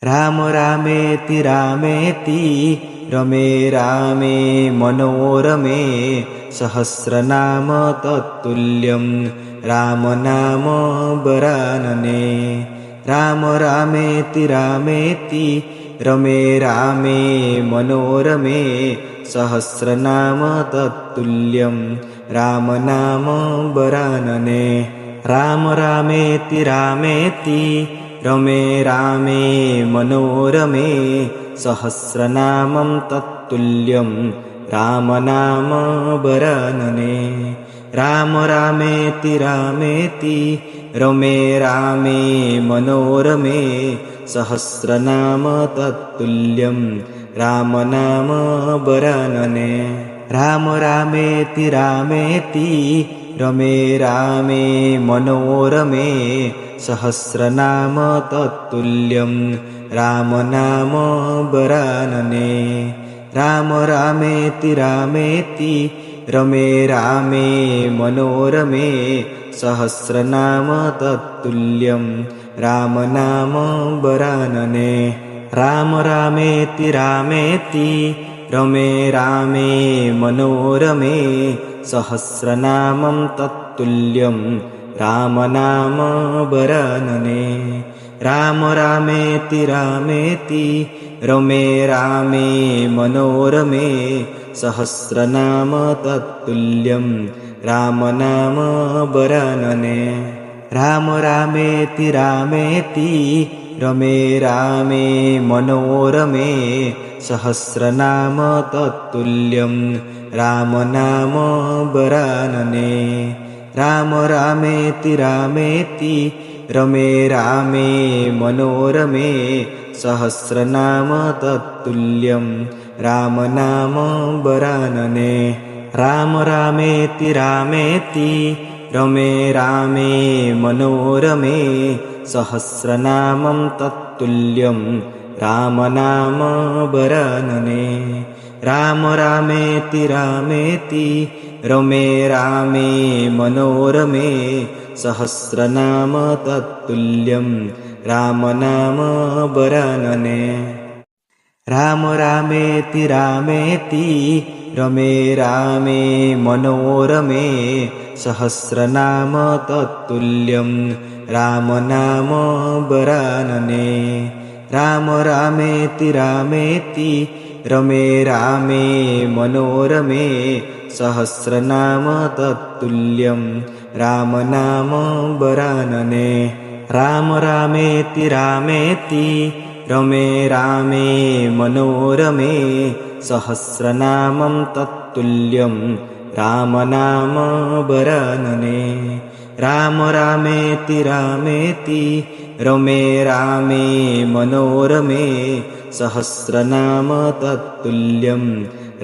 राम रामेति रामेति रमे रामे मनोरमे सहस्रनाम तत्तुल्यं राम नाम वरानने। राम रामेति रामेति रमे रामे मनोरमे सहस्रनाम तत्तुल्यं राम नाम वरानने। राम रामेति रामेति रमे रामे मनोरमे सहस्रनामं तत्तुल्यं राम नाम वरानने। राम रामेति रामेति रमे रामे मनोरमे सहस्रनाम तत्तुल्यं राम नाम वरानने। राम रामेति रामेति रमे रामे मनोरमे सहस्रनाम तत्तुल्यं राम नाम वरानने। राम रामेति रामेति रमे रामे मनोरमे सहस्रनाम तत्तुल्यं राम नाम वरानने। राम रामेति रामेति रमे रामे मनोरमे सहस्रनामं तत्तुल्यं राम नाम वरानने। राम रामेति रामेति रमे रामे मनोरमे सहस्रनाम तत्तुल्यं राम नाम वरानने। राम रामेति रामेति रमे रामे मनोरमे सहस्रनाम तत्तुल्यं राम नाम वरानने। राम रामेति रामेति रमे रामे मनोरमे सहस्रनाम तत्तुल्यं राम नाम वरानने। राम रामेति रामेति रमे रामे मनोरमे सहस्रनामं तत्तुल्यं राम नाम वरानने। राम रामेति रामेति रमे रामे मनोरमे सहस्रनाम तत्तुल्यं राम नाम वरानने। राम रामेति रामेति रमे रामे मनोरमे सहस्रनाम तत्तुल्यं राम नाम वरानने। राम रामेति रामेति रमे रामे मनोरमे सहस्रनाम तत्तुल्यं राम नाम वरानने। राम रामेति रामेति रमे रामे मनोरमे सहस्रनामं तत्तुल्यं राम नाम वरानने। राम रामेति रामेति रमे रामे मनोरमे सहस्रनाम तत्तुल्यं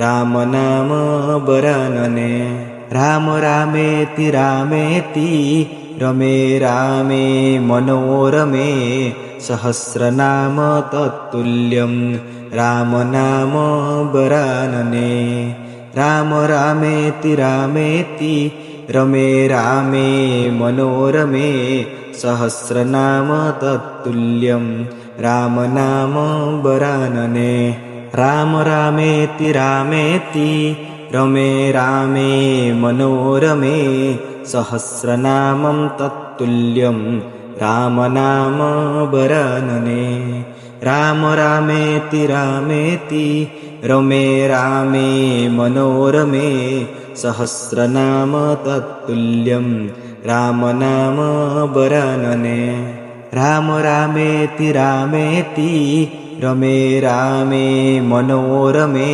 राम नाम वरानने। राम रामेति रामेति रमे रामे मनोरमे सहस्रनाम तत्तुल्यं राम नाम वरानने। राम रामेति रामेति रमे रामे मनोरमे सहस्रनाम तत्तुल्यं राम नाम वरानने। राम रामेति रामेति रमे रामे मनोरमे सहस्रनामं तत्तुल्यं राम नाम वरानने। राम रामेति रामेति रमे रामे मनोरमे सहस्रनाम तत्तुल्यं राम नाम वरानने। राम रामेति रामेति रमे रामे मनोरमे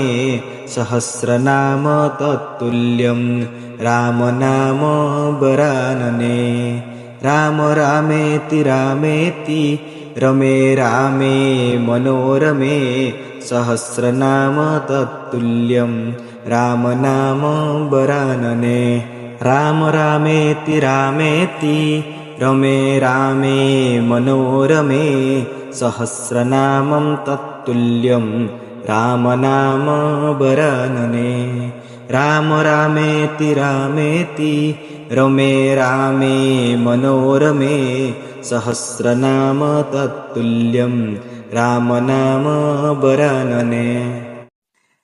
सहस्रनाम तत्तुल्यं राम नाम वरानने। राम रामेति रामेति रमे रामे मनोरमे सहस्रनाम तत्तुल्यं राम नाम वरानने। राम रामेति रामेति रमे रामे मनोरमे सहस्रनामं तत्तुल्यं राम नाम वरानने। राम रामेति रामेति रमे रामे मनोरमे सहस्रनाम तत्तुल्यं रामनाम बरानने।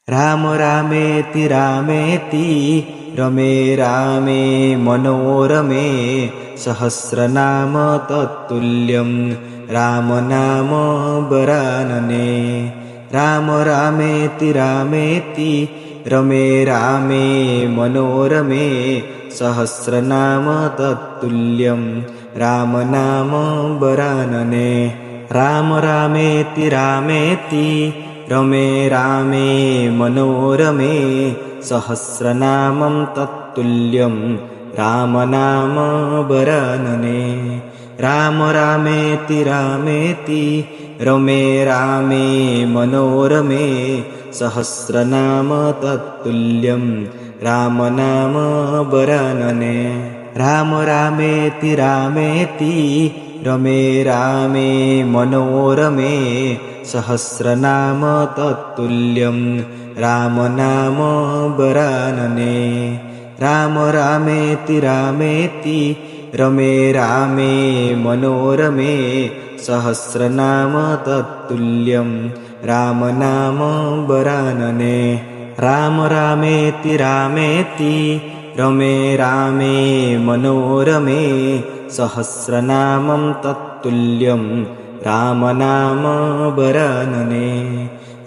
राम रामेति रामेति रमे रामे मनोरमे सहस्रनाम तत्तुल्यं रामनाम बरानने। राम रामेति रामेति रमे रामे मनोरमे सहस्रनाम तत्तुल्यं रामनाम बरानने। राम रामेति रामेति रमे रामे मनोरमे सहस्रनामं तत्तुल्यं रामनाम बरानने। राम रामेति रामेति रमे रामे मनोरमे सहस्रनाम तत्तुल्यं रामनाम बरानने। राम रामेति रामेति रमे रामे मनोरमे सहस्रनाम तत्तुल्यं रामनाम बरानने। राम रामेति रामेति रमे रामे मनोरमे सहस्रनाम तत्तुल्यं रामनाम बरानने। राम रामेति रामेति रमे रामे मनोरमे सहस्रनामं तत्तुल्यं रामनाम बरानने।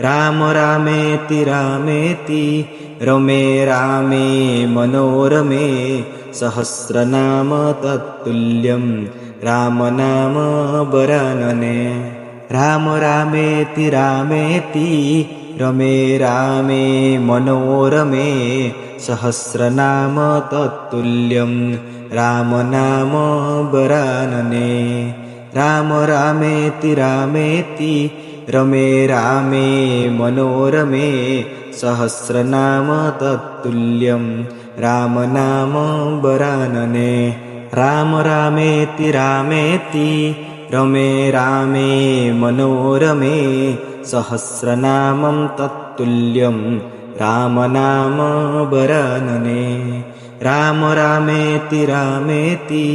राम रामेति रामेति रमे रामे मनोरमे सहस्रनाम तत्तुल्यं रामनाम बरानने। राम रामेति रामेति रमे रामे मनोरमे सहस्रनाम तत्तुल्यं रामनाम बरानने। राम रामेति रामेति रमे रामे मनोरमे सहस्रनाम तत्तुल्यं रामनाम बरानने। राम रामेति रामेति रमे रामे मनोरमे सहस्रनामं तत्तुल्यं रामनाम बरानने। राम रामेति रामेति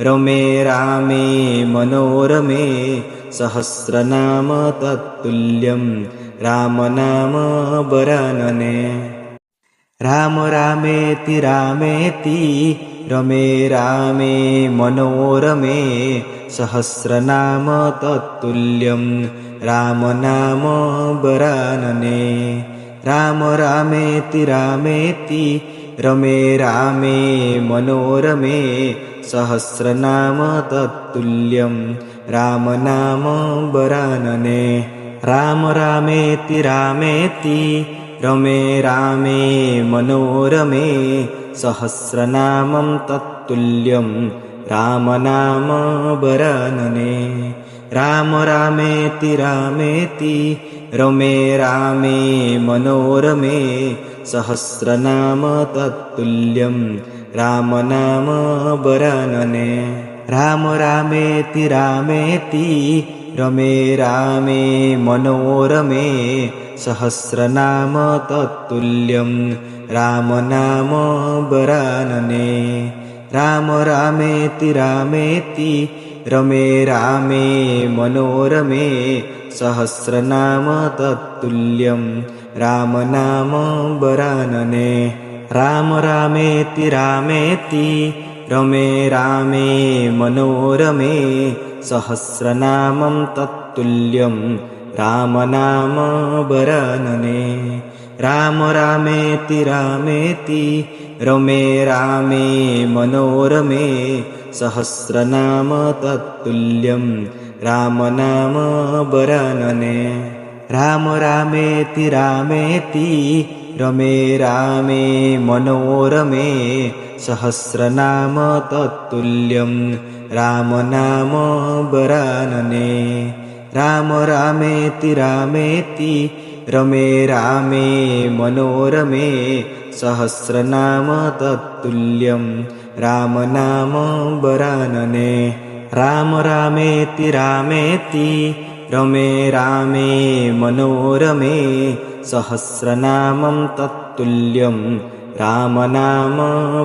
रमे रामे मनोरमे सहस्रनाम तत्तुल्यं रामनाम बरानने। राम रामेति रामेति रमे रामे मनोरमे सहस्रनाम तत्तुल्यं रामनाम बरानने। राम रामेति रामेति रमे रामे मनोरमे सहस्रनाम तत्तुल्यं रामनाम बरानने। राम रामेति रामेति रमे रामे मनोरमे सहस्रनामं तत्तुल्यं रामनाम बरानने। राम रामेति रामेति रमे रामे मनोरमे सहस्रनाम तत्तुल्यं रामनाम बरानने। राम रामेति रामेति रमे रामे मनोरमे सहस्रनाम तत्तुल्यं रामनाम बरानने। राम रामेति रामेति रमे रामे मनोरमे सहस्रनाम तत्तुल्यं रामनाम बरानने। राम रामेति रामेति रमे रामे मनोरमे सहस्रनामं तत्तुल्यं रामनाम बरानने। राम रामेति रामेति रमे रामे मनोरमे सहस्रनाम तत्तुल्यं रामनाम बरानने। राम रामेति रामेति रमे रामे मनोरमे सहस्रनाम तत्तुल्यं रामनाम बरानने। राम रामेति रामेति रमे रामे मनोरमे सहस्रनाम तत्तुल्यं रामनाम बरानने। राम रामेति रामेति रमे रामे मनोरमे सहस्रनामं तत्तुल्यं रामनाम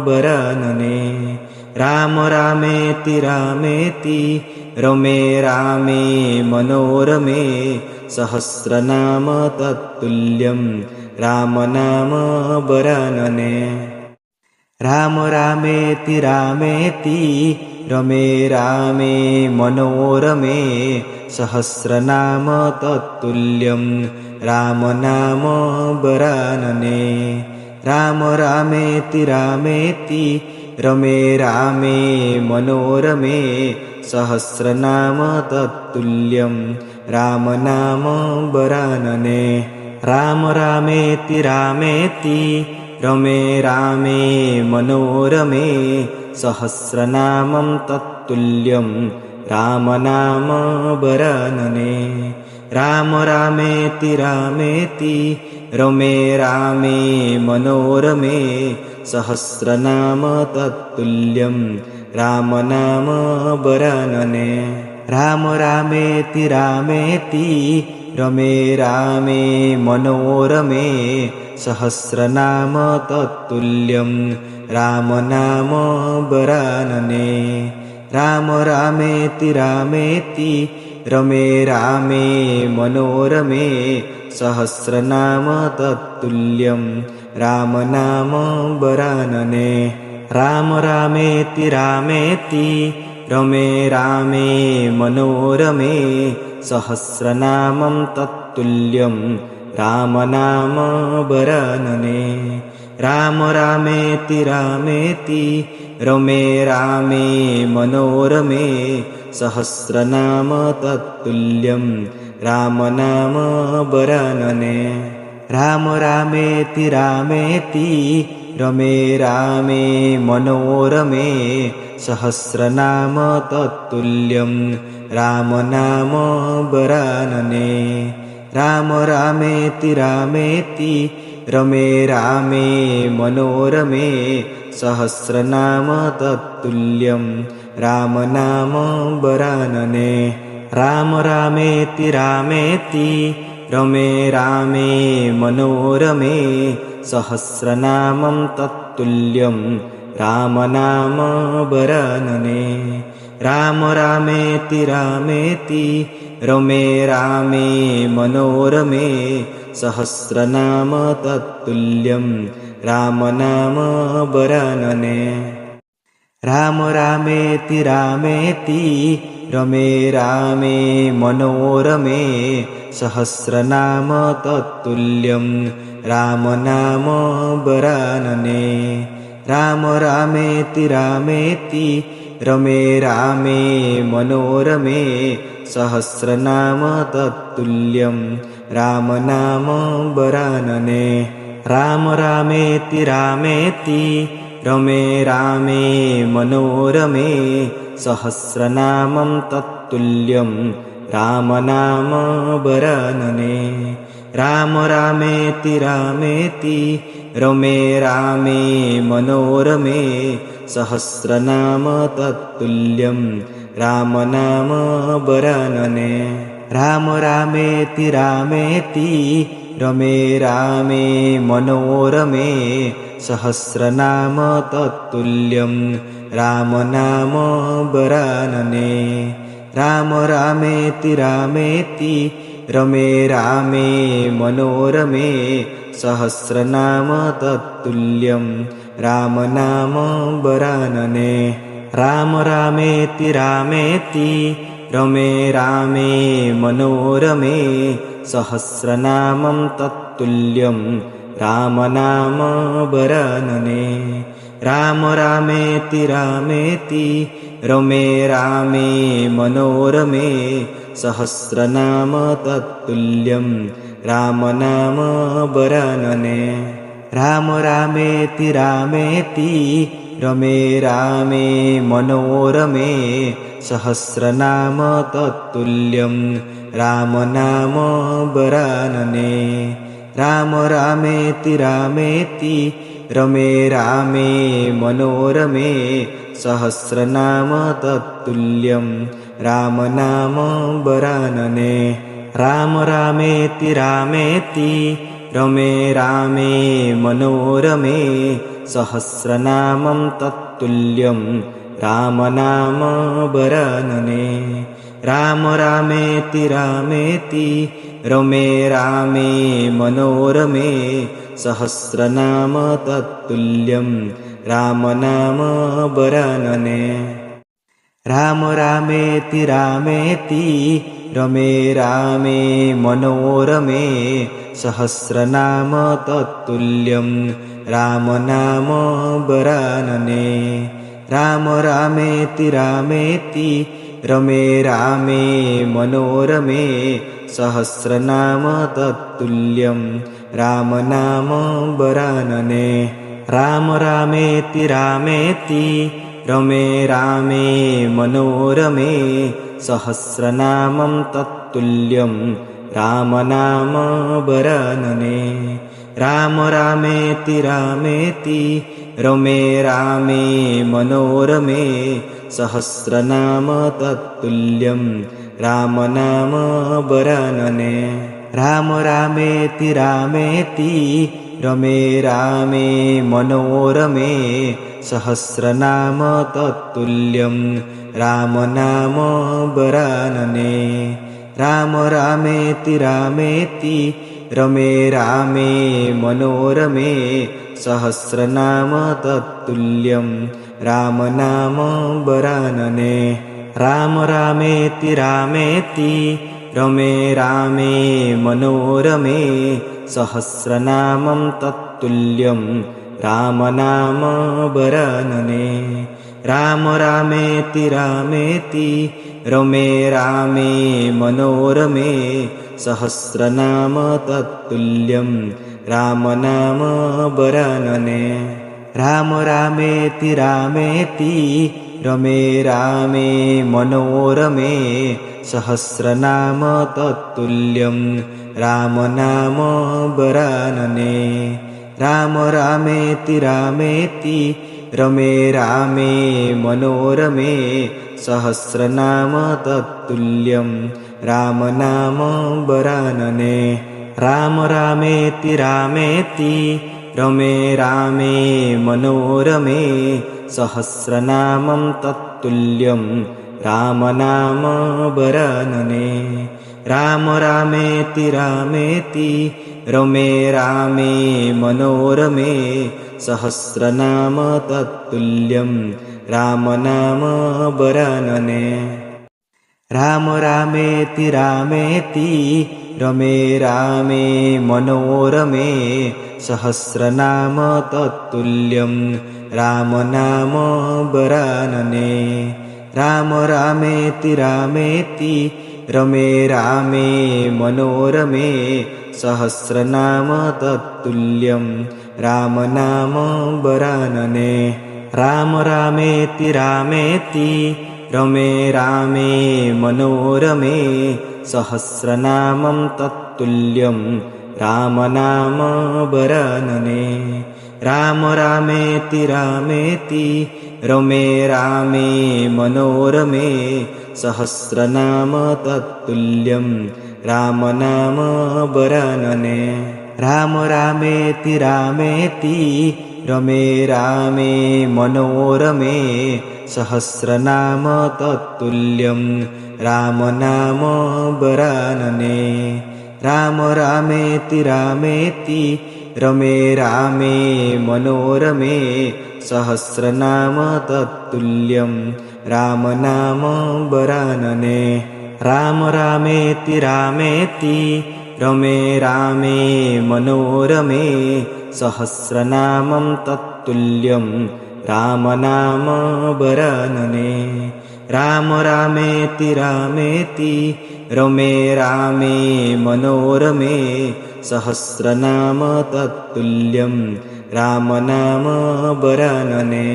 बरानने। राम रामेति रामेति रमे रामे मनोरमे सहस्रनाम तत्तुल्यं रामनाम वरानने राम रामेति रामेति रमे रामे मनोरमे सहस्रनाम तत्तुल्यं रामनाम वरानने राम रामेति रामेति रमे रामे मनोरमे सहस्रनाम तत्तुल्यं रामनाम वरानने राम रामेति रामेति रमे रामे मनोरमे सहस्रनामं तत्तुल्यं रामनाम वरानने राम रामेति रामेति रमे रामे मनोरमे सहस्रनाम तत्तुल्यं रामनाम वरानने राम रामेति रामेति रमे रामे मनोरमे सहस्रनाम तत्तुल्यं रामनाम वरानने राम रामेति रामेति रमे रामे मनोरमे सहस्रनाम तत्तुल्यं रामनाम वरानने राम रामेति रामेति रमे रामे मनोरमे सहस्रनामं तत्तुल्यं रामनाम वरानने राम रामेति रामेति रमे रामे मनोरमे सहस्रनाम तत्तुल्यं रामनाम वरानने राम रामेति रामेति रमे रामे मनोरमे सहस्रनाम तत्तुल्यं रामनाम वरानने राम रामेति रामेति रमे रामे मनोरमे सहस्रनाम तत्तुल्यं रामनाम वरानने राम रामेति रामेति रमे रामे मनोरमे सहस्रनामं तत्तुल्यं रामनाम वरानने राम रामेति रामेति रमे रामे मनोरमे सहस्रनाम तत्तुल्यं रामनाम वरानने राम रामेति रामेति रमे रामे मनोरमे सहस्रनाम तत्तुल्यं रामनाम वरानने राम रामेति रामेति रमे रामे मनोरमे सहस्रनाम तत्तुल्यं रामनाम वरानने राम रामेति रामेति रमे रामे मनोरमे सहस्रनामं तत्तुल्यं रामनाम वरानने राम रामेति रामेति रमे रामे मनोरमे सहस्रनाम तत्तुल्यं रामनाम वरानने राम रामेति रामेति रमे रामे मनोरमे सहस्रनाम तत्तुल्यं रामनाम वरानने राम रामेति रामेति रमे रामे मनोरमे सहस्रनाम तत्तुल्यं रामनाम वरानने राम रामेति रामेति रमे रामे मनोरमे सहस्रनामं तत्तुल्यं रामनाम वरानने राम रामेति रामेति रमे रामे मनोरमे सहस्रनाम तत्तुल्यं रामनाम वरानने राम रामेति रामेति रमे रामे मनोरमे सहस्रनाम तत्तुल्यं रामनाम वरानने राम रामेति रामेति रमे रामे मनोरमे सहस्रनाम तत्तुल्यं रामनाम वरानने राम रामेति रामेति रमे रामे मनोरमे सहस्रनामं तत्तुल्यं राम नाम बरनने राम रामेति रामेति रमे रामे मनोरमे सहस्रनाम तत्तुल्यं राम नाम बरनने राम रामेति रामेति रमे रामे मनोरमे सहस्रनाम तत्तुल्यं राम नाम बरनने राम रामेति रामेति रमे रामे मनोरमे सहस्रनाम तत्तुल्यं राम नाम बरनने राम रामेति रामेति रमे रामे मनोरमे सहस्रनामं तत्तुल्यं राम नाम बरनने राम रामेति रामेति रमे रामे मनोरमे सहस्रनाम तत्तुल्यं राम नाम बरनने राम रामेति रामेति रमे रामे मनोरमे सहस्रनाम तत्तुल्यं राम नाम बरनने राम रामेति रामेति रमे रामे मनोरमे सहस्रनाम तत्तुल्यं राम नाम बरनने राम रामेति रामेति रमे रामे मनोरमे सहस्रनामं तत्तुल्यं राम नाम बरनने राम रामेति रामेति रमे रामे मनोरमे सहस्रनाम तत्तुल्यं राम नाम बरनने राम रामेति रामेति रमे रामे मनोरमे सहस्रनाम तत्तुल्यं राम नाम बरनने राम रामेति रामेति रमे रामे मनोरमे सहस्रनाम तत्तुल्यं राम नाम बरनने राम रामेति रामेति रमे रामे मनोरमे सहस्रनामं तत्तुल्यं राम नाम बरनने राम रामेति रामेति रमे रामे मनोरमे सहस्रनाम तत्तुल्यं राम नाम बरनने राम रामेति रामेति रमे रामे मनोरमे सहस्रनाम तत्तुल्यं राम नाम बरनने राम रामेति रामेति रमे रामे मनोरमे सहस्रनाम तत्तुल्यं राम नाम बरनने राम रामेति रामेति रमे रामे मनोरमे सहस्रनामं तत्तुल्यं राम नाम बरनने राम रामेति रामेति रमे रामे मनोरमे सहस्रनाम तत्तुल्यं राम नाम बरनने राम रामेति रामेति रमे रामे मनोरमे सहस्रनाम तत्तुल्यं राम नाम बरनने राम रामेति रामेति रमे रामे मनोरमे सहस्रनाम तत्तुल्यं राम नाम बरनने राम रामेति रामेति रमे रामे मनोरमे सहस्रनामं तत्तुल्यं राम नाम बरनने राम रामेति रामेति रमे रामे मनोरमे सहस्रनाम तत्तुल्यं राम नाम बरनने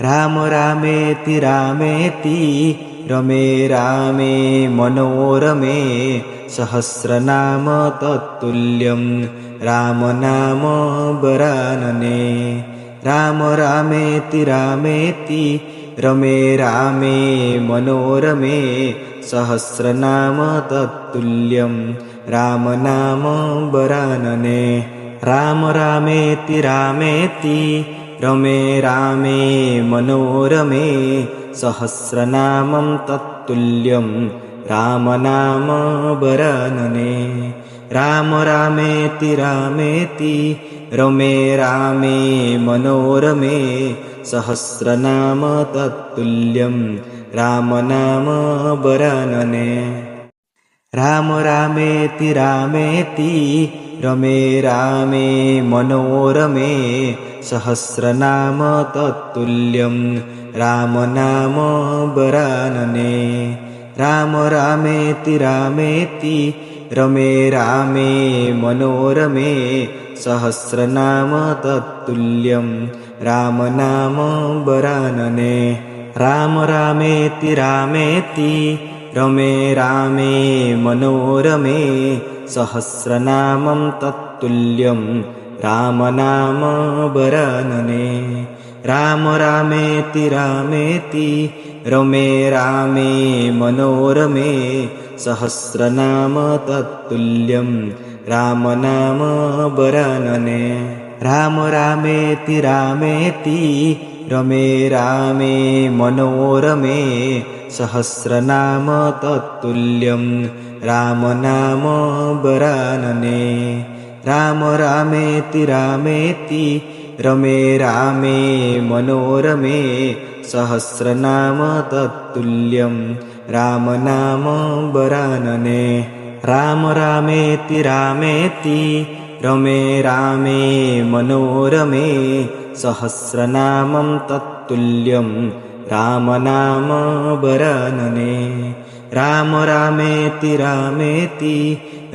राम रामेति रामेति रमे रामे मनोरमे सहस्रनाम तत्तुल्यं राम नाम बरनने राम रामेति रामेति रमे रामे मनोरमे सहस्रनाम तत्तुल्यं राम नाम बरनने राम रामेति रामेति रमे रामे मनोरमे सहस्रनामं तत्तुल्यं रामनाम वरानने राम रामेति रामेति रमे रामे मनोरमे सहस्रनाम तत्तुल्यं रामनाम वरानने राम रामेति रामेति रमे रामे मनोरमे सहस्रनाम तत्तुल्यं रामनाम वरानने राम रामेति रामेति रमे रामे मनोरमे सहस्रनाम तत्तुल्यं रामनाम वरानने राम रामेति रामेति रमे रामे मनोरमे सहस्रनामं तत्तुल्यं रामनाम वरानने राम रामेति रामेति रमे रामे मनोरमे सहस्रनाम तत्तुल्यं रामनाम वरानने राम रामेति रामेति रमे रामे मनोरमे सहस्रनाम तत्तुल्यं रामनाम वरानने राम रामेति रामेति रमे रामे मनोरमे सहस्रनाम तत्तुल्यं रामनाम वरानने राम रामेति रामेति रमे रामे मनोरमे सहस्रनामं तत्तुल्यं रामनाम वरानने राम रामेति रामेति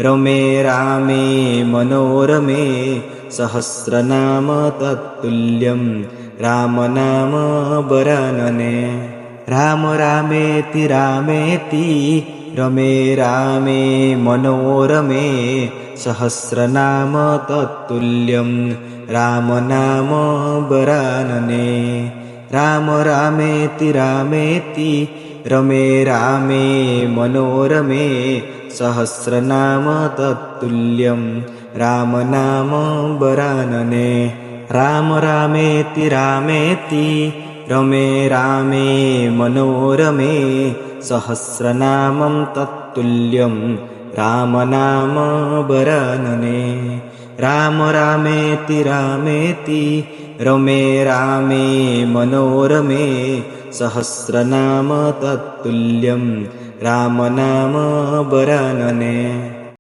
रमे रामे मनोरमे सहस्रनाम तत्तुल्यं रामनाम वरानने राम रामेति रामेति रमे रामे मनोरमे सहस्रनाम तत्तुल्यं रामनाम वरानने राम रामेति रामेति रमे रामे मनोरमे सहस्रनाम तत्तुल्यं रामनाम वरानने राम रामेति रामेति रमे रामे मनोरमे सहस्रनामं तत्तुल्यं रामनाम वरानने राम रामेति रामेति रमे रामे मनोरमे सहस्रनाम तत्तुल्यं रामनाम वरानने।